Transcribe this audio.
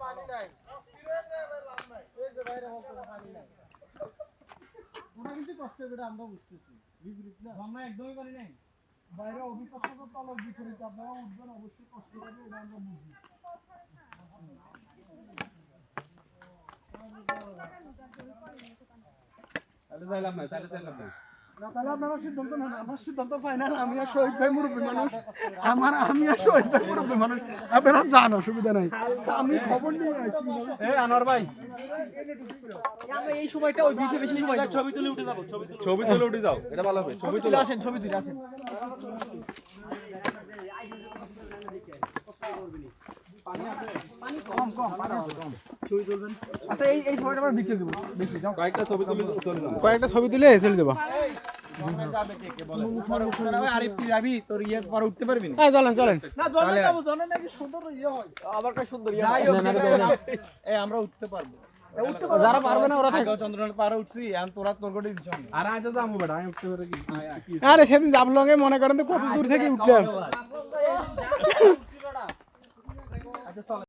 পানি নাই এই যে বাইরে পানি নাই ওটা কিন্তু কষ্ট করে আমরা বুঝতেছি বিপরীত না আমরা একদমই পানি নাই বাইরে অভিকষ্ট তল বিপরীত আপনারা উঠবেন অবশ্যই কষ্ট করে এটা আমরা বুঝি তাহলে যাইলাম না তাহলে যাইলাম না তাহলে আপনারা সিদ্ধান্ত নেন আমার সিদ্ধান্ত ফাইনাল আমি আর শহীদ ভাই মুরব্বী মানুষ আমি আর শহীদ ভাই মুরব্বী মানুষ আপনারা জান অসুবিধা নাই আমি খবর নিয়ে আসছি এই আনোয়ার ভাই আমরা এই সময়টা ওই বিচে বেশি সময় ছবি তুলে উঠে যাবো ছবি তুলে উঠে যাও এটা ভালো হবে ছবি তুলে আসেন ছবি তুলে আসেন আচ্ছা এই সময়টা আমরা বিচে দেবো বেশি যাও কয়েকটা ছবি তুলে চলে যাও কয়েকটা ছবি তুলে চলে দেবো আরে তুই যাবি তোর ইয়ে পরে উঠতে পারবি না হ্যাঁ চলেন চলেন না জলে যাবো জলে নাকি সুন্দর ইয়ে হয় আবার কাছে সুন্দর ইয়ে হয় এই আমরা উঠতে পারবো যারা পারবে না ওরা আগে চন্দ্রনাথ পারে উঠছি এখন তোরা তোর কোটে দিছ আর আজ যাবো বেটা আমি উঠতে পারি কি আরে সেদিন জাবলঙ্গে মনে করেন তো কত দূর থেকে উঠলাম